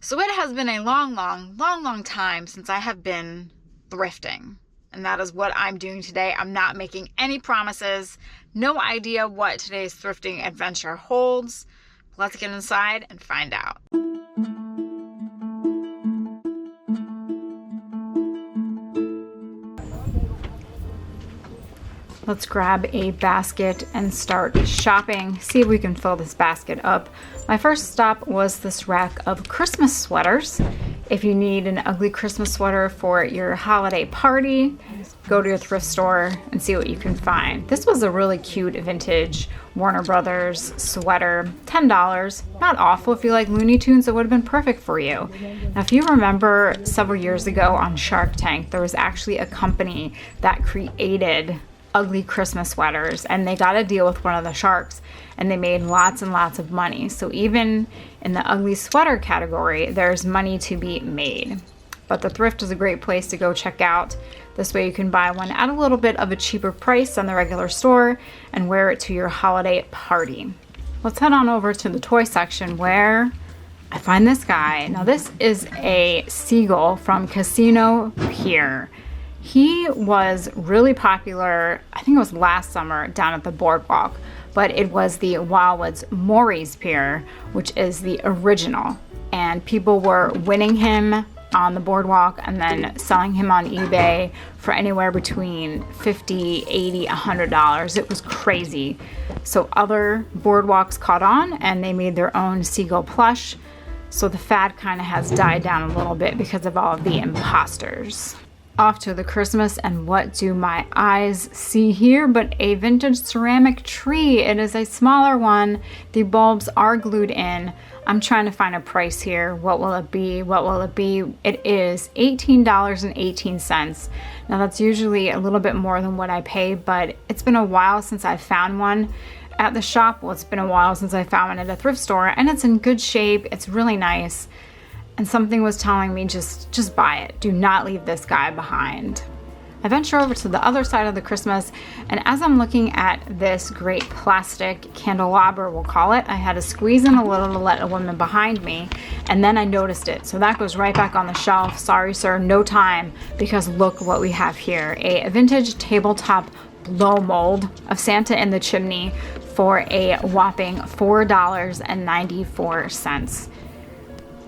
So it has been a long time since I have been thrifting. And that is what I'm doing today. I'm not making any promises. No idea what today's thrifting adventure holds. Let's get inside and find out. Let's grab a basket and start shopping. See if we can fill this basket up. My first stop was this rack of Christmas sweaters. If you need an ugly Christmas sweater for your holiday party, go to your thrift store and see what you can find. This was a really cute vintage Warner Brothers sweater, $10. Not awful. If you like Looney Tunes, it would have been perfect for you. Now, if you remember several years ago on Shark Tank, there was actually a company that created ugly Christmas sweaters, and they got a deal with one of the sharks, and they made lots and lots of money. So even in the ugly sweater category, there's money to be made. But the thrift is a great place to go check out. This way you can buy one at a little bit of a cheaper price than the regular store and wear it to your holiday party. Let's head on over to the toy section where I find this guy. Now this is a seagull from Casino Pier. He was really popular, I think it was last summer, down at the boardwalk, but it was the Wildwood's Maury's Pier, which is the original. And people were winning him on the boardwalk and then selling him on eBay for anywhere between $50, $80, $100. It was crazy. So other boardwalks caught on and they made their own seagull plush. So the fad kind of has died down a little bit because of all of the imposters. Off to the Christmas, and what do my eyes see here but a vintage ceramic tree. It is a smaller one. The bulbs are glued in. I'm trying to find a price here. What will it be? What will it be? It is $18.18. Now that's usually a little bit more than what I pay, but it's been a while since I found one at the shop. Well, it's been a while since I found one at a thrift store, and it's in good shape. It's really nice. And something was telling me just buy it. Do not leave this guy behind. I venture over to the other side of the Christmas, and as I'm looking at this great plastic candelabra, we'll call it, I had to squeeze in a little to let a woman behind me, and then I noticed it. So that goes right back on the shelf. Sorry, sir, no time, because look what we have here. A vintage tabletop blow mold of Santa in the chimney for a whopping $4.94.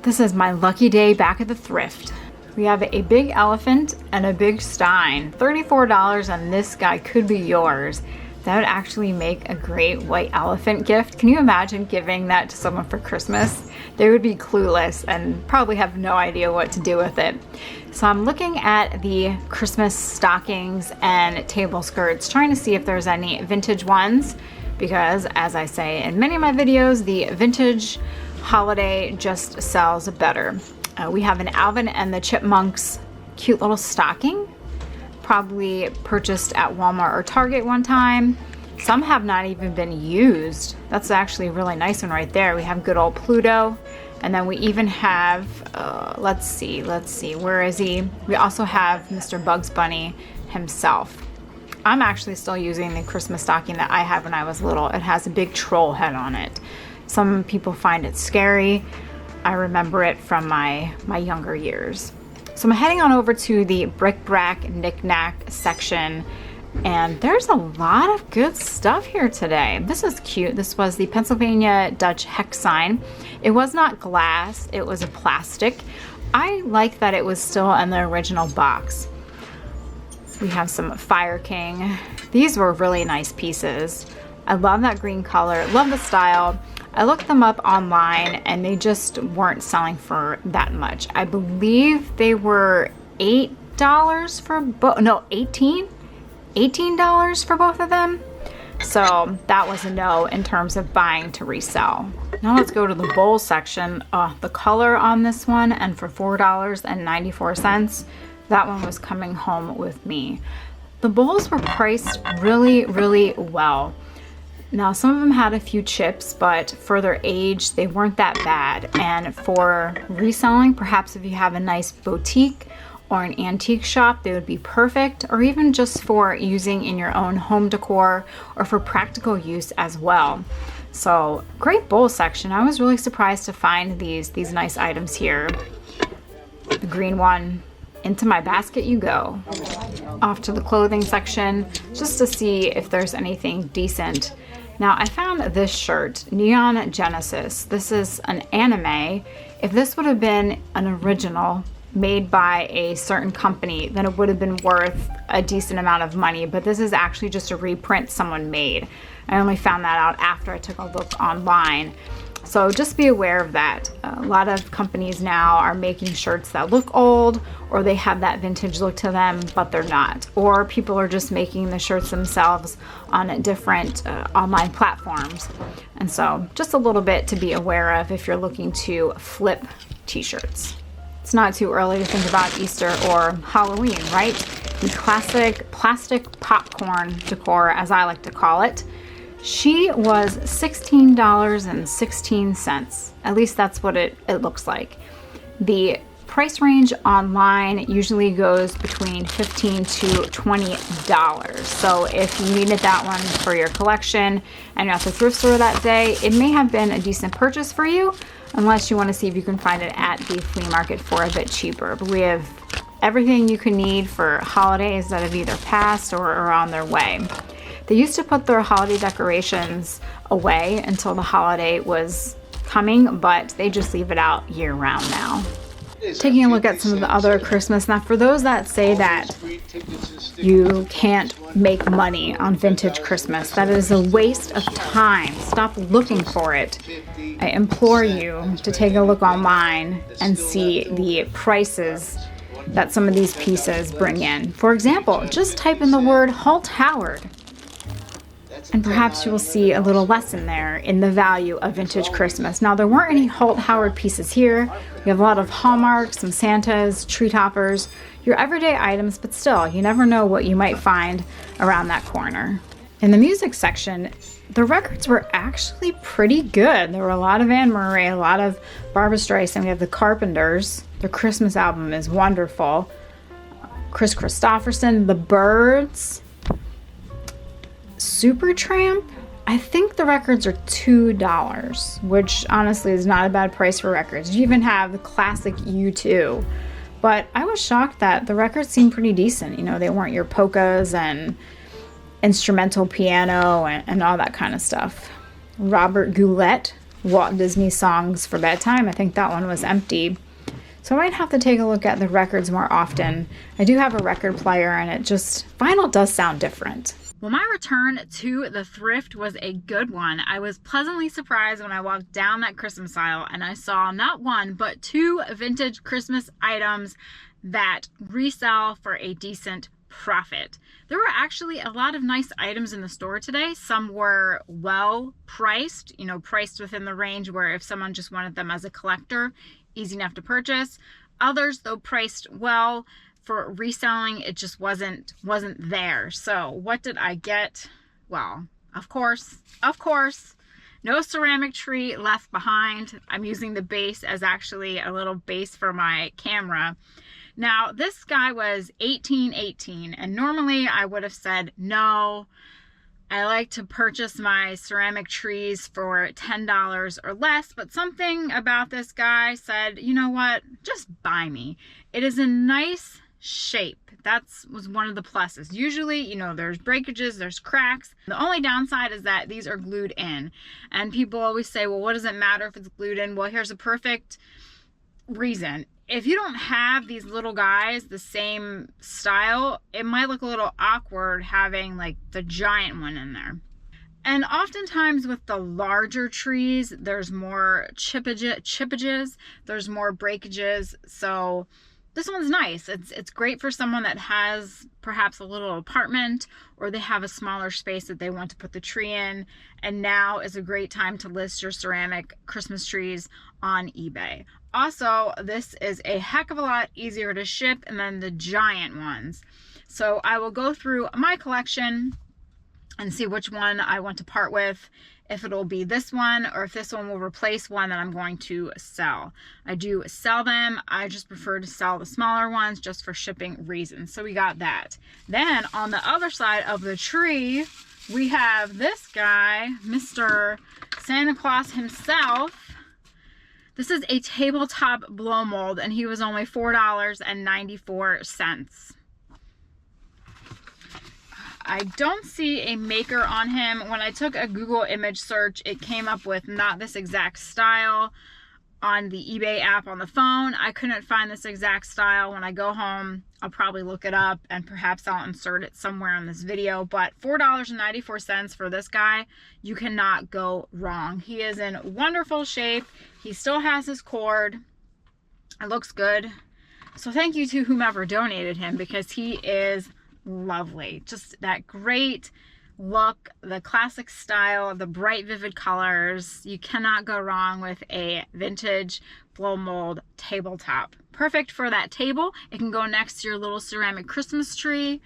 This is my lucky day back at the thrift. We have a big elephant and a big stein. $34, and this guy could be yours. That would actually make a great white elephant gift. Can you imagine giving that to someone for Christmas? They would be clueless and probably have no idea what to do with it. So I'm looking at the Christmas stockings and table skirts, trying to see if there's any vintage ones, because as I say in many of my videos, the vintage holiday just sells better. We have an Alvin and the Chipmunks cute little stocking, probably purchased at Walmart or Target one time. Some have not even been used. That's actually a really nice one right there. We have good old Pluto, and then we even have let's see, where is he? We also have Mr. Bugs Bunny himself. I'm actually still using the Christmas stocking that I had when I was little. It has a big troll head on it. Some people find it scary. I remember it from my younger years. So I'm heading on over to the bric-a-brac knick-knack section, and there's a lot of good stuff here today. This is cute. This was the Pennsylvania Dutch hex sign. It was not glass, it was a plastic. I like that it was still in the original box. We have some Fire King. These were really nice pieces. I love that green color, love the style. I looked them up online and they just weren't selling for that much. I believe they were $8 for both, no, $18 for both of them. So that was a no in terms of buying to resell. Now let's go to the bowl section. The color on this one, and for $4.94, that one was coming home with me. The bowls were priced really, really well. Now, some of them had a few chips, but for their age, they weren't that bad. And for reselling, perhaps if you have a nice boutique or an antique shop, they would be perfect, or even just for using in your own home decor or for practical use as well. So great bowl section. I was really surprised to find these nice items here. The green one. Into my basket you go. Off to the clothing section just to see if there's anything decent. Now I found this shirt, Neon Genesis. This is an anime. If this would have been an original made by a certain company, then it would have been worth a decent amount of money, but this is actually just a reprint someone made. I only found that out after I took a look online. So just be aware of that. A lot of companies now are making shirts that look old, or they have that vintage look to them, but they're not. Or people are just making the shirts themselves on different online platforms. And so just a little bit to be aware of if you're looking to flip t-shirts. It's not too early to think about Easter or Halloween, right? The classic plastic popcorn decor, as I like to call it. She was $16.16. At least that's what it looks like. The price range online usually goes between $15 to $20. So if you needed that one for your collection and you're at the thrift store that day, it may have been a decent purchase for you, unless you want to see if you can find it at the flea market for a bit cheaper. But we have everything you can need for holidays that have either passed or are on their way. They used to put their holiday decorations away until the holiday was coming, but they just leave it out year round now. Taking a look at some of the other Christmas. Now, for those that say that you can't make money on vintage Christmas, that is a waste of time. Stop looking for it. I implore you to take a look online and see the prices that some of these pieces bring in. For example, just type in the word Holt Howard, and perhaps you will see a little lesson there in the value of vintage Christmas. Now, there weren't any Holt Howard pieces here. We have a lot of Hallmarks, some Santas, tree toppers, your everyday items, but still, you never know what you might find around that corner. In the music section, the records were actually pretty good. There were a lot of Anne Murray, a lot of Barbra Streisand. We have the Carpenters. Their Christmas album is wonderful. Chris Christopherson, The Byrds, Supertramp. I think the records are $2, which honestly is not a bad price for records. You even have the classic U2. But I was shocked that the records seemed pretty decent. You know, they weren't your polkas and instrumental piano and all that kind of stuff. Robert Goulet, Walt Disney Songs for Bedtime. I think that one was empty. So I might have to take a look at the records more often. I do have a record player, and vinyl does sound different. Well, my return to the thrift was a good one. I was pleasantly surprised when I walked down that Christmas aisle and I saw not one, but 2 vintage Christmas items that resell for a decent profit. There were actually a lot of nice items in the store today. Some were well priced, priced within the range where if someone just wanted them as a collector, easy enough to purchase. Others, though, priced well. For reselling, it just wasn't there. So what did I get? Well, of course, no ceramic tree left behind. I'm using the base as actually a little base for my camera. Now, this guy was $18.18, and normally I would have said no. I like to purchase my ceramic trees for $10 or less, but something about this guy said, you know what, just buy me. It is a nice shape. That was one of the pluses. Usually, there's breakages, there's cracks. The only downside is that these are glued in. And people always say, well, what does it matter if it's glued in? Well, here's a perfect reason. If you don't have these little guys the same style, it might look a little awkward having like the giant one in there. And oftentimes with the larger trees, there's more chippages, there's more breakages. So this one's nice. It's great for someone that has perhaps a little apartment, or they have a smaller space that they want to put the tree in. And now is a great time to list your ceramic Christmas trees on eBay. Also, this is a heck of a lot easier to ship than the giant ones. So I will go through my collection and see which one I want to part with, if it'll be this one or if this one will replace one that I'm going to sell. I do sell them. I just prefer to sell the smaller ones just for shipping reasons. So we got that. Then on the other side of the tree, we have this guy, Mr. Santa Claus himself. This is a tabletop blow mold, and he was only $4.94. I don't see a maker on him. When I took a Google image search, it came up with not this exact style. On the eBay app on the phone, I couldn't find this exact style. When I go home, I'll probably look it up and perhaps I'll insert it somewhere in this video. But $4.94 for this guy, you cannot go wrong. He is in wonderful shape. He still has his cord. It looks good. So thank you to whomever donated him, because he is lovely. Just that great look, the classic style, the bright vivid colors. You cannot go wrong with a vintage blow mold tabletop. Perfect for that table. It can go next to your little ceramic Christmas tree.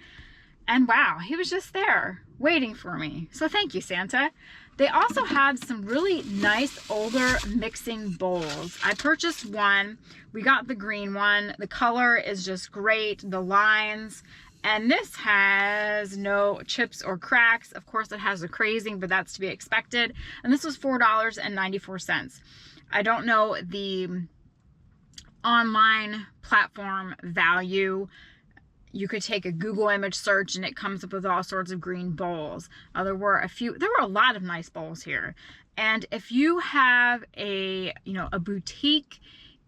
And wow, he was just there waiting for me. So thank you, Santa. They also have some really nice older mixing bowls. I purchased one. We got the green one. The color is just great. The lines. And this has no chips or cracks. Of course, it has a crazing, but that's to be expected. And this was $4.94. I don't know the online platform value. You could take a Google image search and it comes up with all sorts of green bowls. There were a lot of nice bowls here. And if you have a boutique,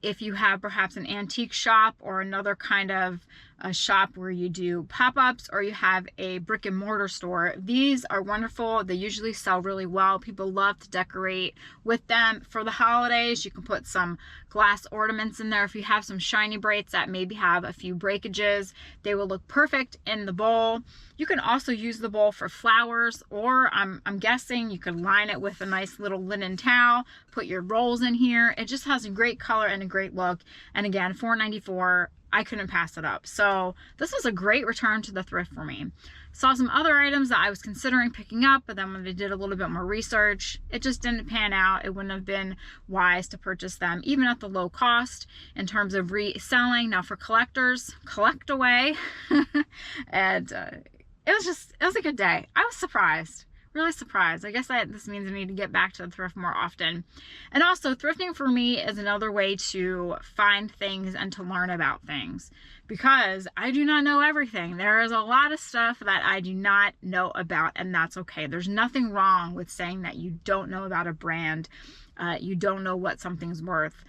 if you have perhaps an antique shop or another kind of a shop where you do pop-ups, or you have a brick and mortar store, these are wonderful. They usually sell really well. People love to decorate with them. For the holidays, you can put some glass ornaments in there. If you have some shiny bracelets that maybe have a few breakages, they will look perfect in the bowl. You can also use the bowl for flowers, or I'm guessing you could line it with a nice little linen towel, put your rolls in here. It just has a great color and a great look. And again, $4.94. I couldn't pass it up. So this was a great return to the thrift for me. Saw some other items that I was considering picking up, but then when I did a little bit more research, it just didn't pan out. It wouldn't have been wise to purchase them, even at the low cost in terms of reselling. Now for collectors, collect away. And it was a good day. I was surprised. Really surprised. I guess this means I need to get back to the thrift more often. And also, thrifting for me is another way to find things and to learn about things, because I do not know everything. There is a lot of stuff that I do not know about, and that's okay. There's nothing wrong with saying that you don't know about a brand, you don't know what something's worth.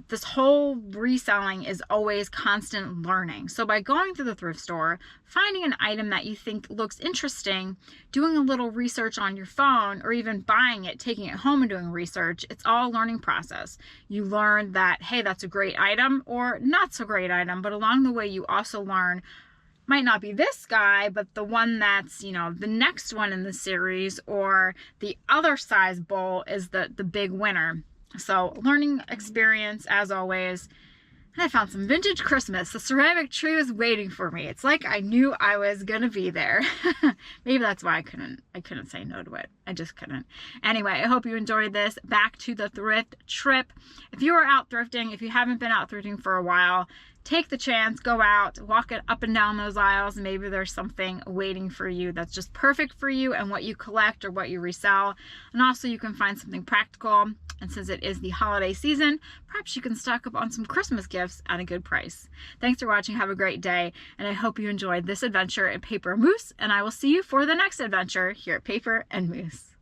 This whole reselling is always constant learning. So by going to the thrift store, finding an item that you think looks interesting, doing a little research on your phone, or even buying it, taking it home and doing research, it's all a learning process. You learn that, hey, that's a great item, or not so great item, but along the way you also learn, might not be this guy, but the one that's, the next one in the series, or the other size bowl is the big winner. So learning experience as always. And I found some vintage Christmas. The ceramic tree was waiting for me. It's like I knew I was gonna be there. Maybe that's why I couldn't say no to it. I just couldn't. Anyway, I hope you enjoyed this back to the thrift trip. If you are out thrifting, if you haven't been out thrifting for a while, take the chance, go out, walk it up and down those aisles. Maybe there's something waiting for you that's just perfect for you and what you collect or what you resell. And also you can find something practical. And since it is the holiday season, perhaps you can stock up on some Christmas gifts at a good price. Thanks for watching. Have a great day. And I hope you enjoyed this adventure at Paper Moose. And I will see you for the next adventure here at Paper and Moose.